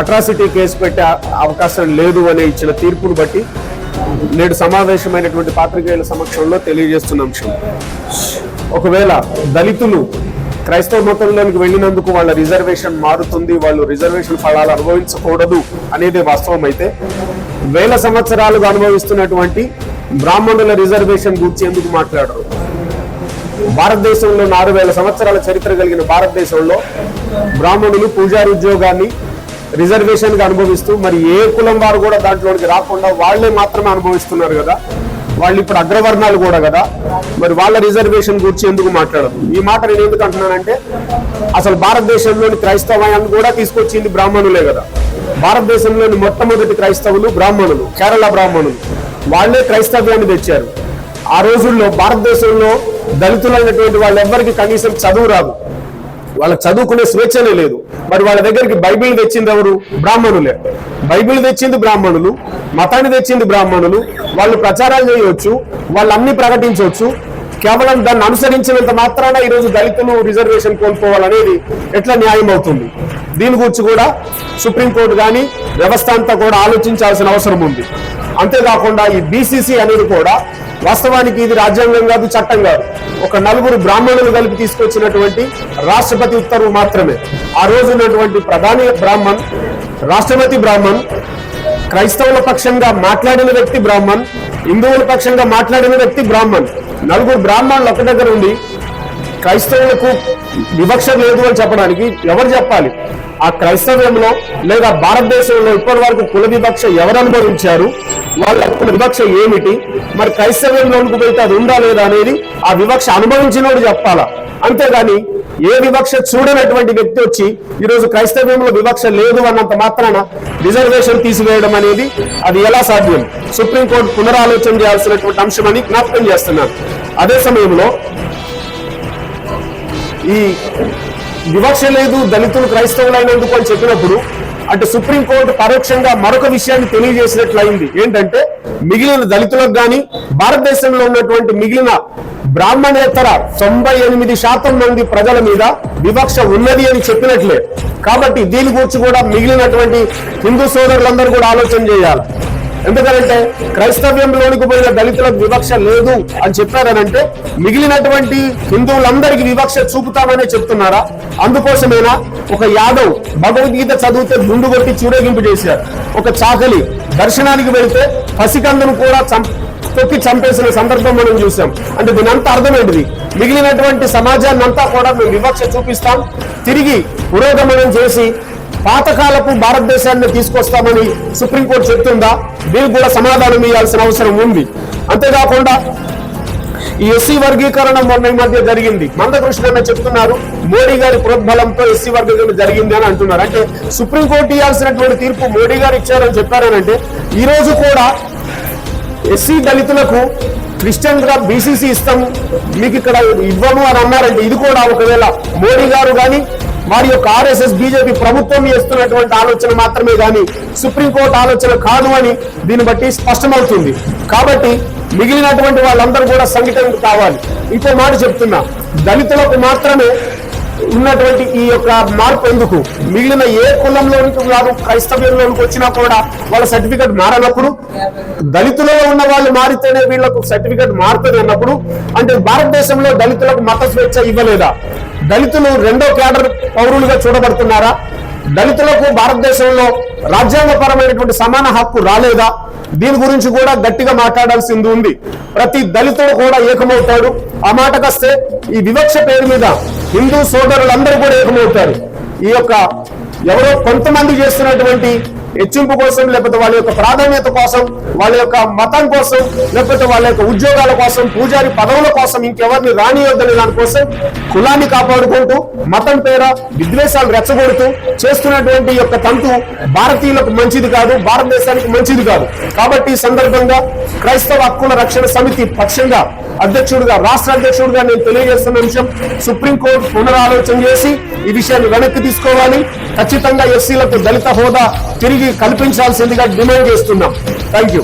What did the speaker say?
Atrocity case పెట్టే అవకాశం లేదు అనే ఇచ్చిన తీర్పును బట్టి నేడు సమావేశమైనటువంటి పాత్రికేయుల సమక్షంలో తెలియజేస్తున్న అంశం, ఒకవేళ దళితులు క్రైస్తవ మతంలోనికి వెళ్ళినందుకు వాళ్ళ రిజర్వేషన్ మారుతుంది, వాళ్ళు రిజర్వేషన్ ఫలాలు అనుభవించకూడదు అనేది వాస్తవం అయితే, వేల సంవత్సరాలుగా అనుభవిస్తున్నటువంటి బ్రాహ్మణుల రిజర్వేషన్ గురించి ఎందుకు మాట్లాడరు? భారతదేశంలో 6000 సంవత్సరాల చరిత్ర కలిగిన భారతదేశంలో బ్రాహ్మణులు పూజారి ఉద్యోగాన్ని రిజర్వేషన్ గా అనుభవిస్తూ మరి ఏ కులం వారు కూడా దాంట్లోకి రాకుండా వాళ్లే మాత్రమే అనుభవిస్తున్నారు కదా, వాళ్ళు ఇప్పుడు అగ్రవర్ణాలు కూడా కదా, మరి వాళ్ళ రిజర్వేషన్ గురించి ఎందుకు మాట్లాడదు? ఈ మాట నేను ఎందుకు అంటున్నానంటే, అసలు భారతదేశంలోని క్రైస్తవాన్ని కూడా తీసుకొచ్చింది బ్రాహ్మణులే కదా. భారతదేశంలోని మొట్టమొదటి క్రైస్తవులు బ్రాహ్మణులు, కేరళ బ్రాహ్మణులు, వాళ్లే క్రైస్తవ్యాన్ని తెచ్చారు. ఆ రోజుల్లో భారతదేశంలో దళితులైనటువంటి వాళ్ళెవ్వరికి కనీసం చదువు రాదు, వాళ్ళకి చదువుకునే స్వేచ్ఛనే లేదు. మరి వాళ్ళ దగ్గరికి బైబిల్ తెచ్చింది ఎవరు? బ్రాహ్మణులే. బైబిల్ తెచ్చింది బ్రాహ్మణులు, మతాన్ని తెచ్చింది బ్రాహ్మణులు. వాళ్ళు ప్రచారాలు చేయవచ్చు, వాళ్ళు అన్ని ప్రకటించవచ్చు. కేవలం దాన్ని అనుసరించినంత మాత్రాన ఈరోజు దళితులు రిజర్వేషన్ కోల్పోవాలనేది ఎట్లా న్యాయం అవుతుంది? దీని గురించి కూడా సుప్రీంకోర్టు కానీ వ్యవస్థ అంతా కూడా ఆలోచించాల్సిన అవసరం ఉంది. అంతేకాకుండా ఈ బీసీసీ అనేది కూడా వాస్తవానికి ఇది రాజ్యాంగం కాదు, చట్టం కాదు. ఒక 4 బ్రాహ్మణులు కలిపి తీసుకొచ్చినటువంటి రాష్ట్రపతి ఉత్తర్వు మాత్రమే. ఆ రోజు ఉన్నటువంటి ప్రధాని బ్రాహ్మణ్, రాష్ట్రపతి బ్రాహ్మణ్, క్రైస్తవుల పక్షంగా మాట్లాడిన వ్యక్తి బ్రాహ్మణ్, హిందువుల పక్షంగా మాట్లాడిన వ్యక్తి బ్రాహ్మణ్. 4 బ్రాహ్మణులు ఒక దగ్గర ఉండి క్రైస్తవులకు వివక్ష లేదు అని చెప్పడానికి ఎవరు చెప్పాలి? ఆ క్రైస్తవ్యంలో లేదా భారతదేశంలో ఇప్పటి వరకు కుల వివక్ష ఎవరు అనుభవించారు, వాళ్ళ కుల వివక్ష ఏమిటి, మరి క్రైస్తవ్యంలోనికి పోతే అది ఉందా లేదా అనేది ఆ వివక్ష అనుభవించినోడు చెప్పాలా. అంతేగాని ఏ వివక్ష చూడనటువంటి వ్యక్తి వచ్చి ఈరోజు క్రైస్తవ్యంలో వివక్ష లేదు అన్నంత మాత్రాన రిజర్వేషన్ తీసివేయడం అనేది అది ఎలా సాధ్యం? సుప్రీంకోర్టు పునరాలోచన చేయాల్సినటువంటి అంశమని జ్ఞాపకం చేస్తున్నాను. అదే సమయంలో ఈ వివక్ష లేదు, దళితులు క్రైస్తవులైనందుకు అని చెప్పినప్పుడు అంటే సుప్రీంకోర్టు పరోక్షంగా మరొక విషయాన్ని తెలియజేసినట్లయింది. ఏంటంటే మిగిలిన దళితులకు కానీ భారతదేశంలో ఉన్నటువంటి మిగిలిన బ్రాహ్మణేతర 98% మంది ప్రజల మీద వివక్ష ఉన్నది అని చెప్పినట్లే. కాబట్టి దీని గురించి కూడా మిగిలినటువంటి హిందూ సోదరులందరూ కూడా ఆలోచన చేయాలి. ఎందుకంటే క్రైస్తవ్యంలోనికి పోయిన దళితులకు వివక్ష లేదు అని చెప్పారనంటే మిగిలినటువంటి హిందువులందరికీ వివక్ష చూపుతామనే చెప్తున్నారా? అందుకోసమేనా ఒక యాదవ్ భగవద్గీత చదివితే గుండు కొట్టి చూరేగింపు చేశారు, ఒక చాకలి దర్శనానికి వెళితే పసికందును కూడా తొక్కి చంపేసిన సందర్భం మనం చూసాం. అంటే దీని అంతా అర్థమైంది, మిగిలినటువంటి సమాజాన్ని అంతా కూడా మేము వివక్ష చూపిస్తాం, తిరిగి పురోగమనం చేసి పాతకాలపు భారతదేశాన్ని తీసుకొస్తామని సుప్రీంకోర్టు చెప్తుందా? దీనికి కూడా సమాధానం ఇవ్వాల్సిన అవసరం ఉంది. అంతేకాకుండా ఈ ఎస్సీ వర్గీకరణ మొన్న ఈ మధ్య జరిగింది. మందకృష్ణ చెప్తున్నారు మోడీ గారి ప్రోద్బలంతో ఎస్సీ వర్గీకరణ జరిగింది అని అంటున్నారు. అంటే సుప్రీంకోర్టు ఇవ్వాల్సినటువంటి తీర్పు మోడీ గారు ఇచ్చారని చెప్పారనంటే ఈ రోజు కూడా ఎస్సీ దళితులకు క్రిస్టియన్ గా బీసీసీ ఇస్తాము, మీకు ఇక్కడ ఇవ్వము అని అన్నారంటే ఇది కూడా ఒకవేళ మోడీ గారు కానీ వారి యొక్క ఆర్ఎస్ఎస్ బీజేపీ ప్రభుత్వం చేస్తున్నటువంటి ఆలోచన మాత్రమే కానీ సుప్రీంకోర్టు ఆలోచన కాదు అని దీన్ని బట్టి స్పష్టమవుతుంది. కాబట్టి మిగిలినటువంటి వాళ్ళందరూ కూడా సంఘటన కావాలి. ఇంకో మాట చెప్తున్నా, దళితులకు మాత్రమే ఉన్నటువంటి ఈ యొక్క మార్పు ఎందుకు? మిగిలిన ఏ కులంలోనికి కాదు క్రైస్తవ్యంలోనికి వచ్చినా కూడా వాళ్ళ సర్టిఫికెట్ మారనప్పుడు, దళితులలో ఉన్న వాళ్ళు మారితేనే వీళ్లకు సర్టిఫికెట్ మారుతుంది అన్నప్పుడు అంటే భారతదేశంలో దళితులకు మత స్వేచ్ఛ ఇవ్వలేదా? దళితులు 2వ కేడర్ పౌరులుగా చూడబడుతున్నారా? దళితులకు భారతదేశంలో రాజ్యాంగపరమైనటువంటి సమాన హక్కు రాలేదా? దీని గురించి కూడా గట్టిగా మాట్లాడాల్సింది ఉంది. ప్రతి దళితుడు కూడా ఏకమవుతాడు. ఆ మాటకొస్తే ఈ వివక్ష పేరు మీద హిందూ సోదరులందరూ కూడా ఏకమవుతారు. ఈ యొక్క ఎవరో కొంతమంది చేస్తున్నటువంటి హెచ్చింపు కోసం, లేకపోతే వాళ్ళ యొక్క ప్రాధాన్యత కోసం, వాళ్ళ యొక్క మతం కోసం, లేకపోతే వాళ్ళ యొక్క ఉద్యోగాల కోసం, పూజారి పదవుల కోసం ఇంకెవరిని రానియొద్దని దానికోసం కులాన్ని కాపాడుకుంటూ మతం పేర విద్వేషాలు రెచ్చగొడుతూ చేస్తున్నటువంటి యొక్క తంతు భారతీయులకు మంచిది కాదు, భారతదేశానికి మంచిది కాదు. కాబట్టి ఈ సందర్భంగా క్రైస్తవ హక్కుల రక్షణ సమితి పక్షంగా అధ్యక్షుడిగా, రాష్ట్ర అధ్యక్షుడిగా నేను తెలియజేస్తున్న అంశం, సుప్రీంకోర్టు పునరాలోచన చేసి ఈ విషయాన్ని వెనక్కి తీసుకోవాలి. ఖచ్చితంగా ఎస్సీలకు దళిత హోదా తిరిగి కల్పించాల్సిందిగా డిమాండ్ చేస్తున్నాం. Thank you.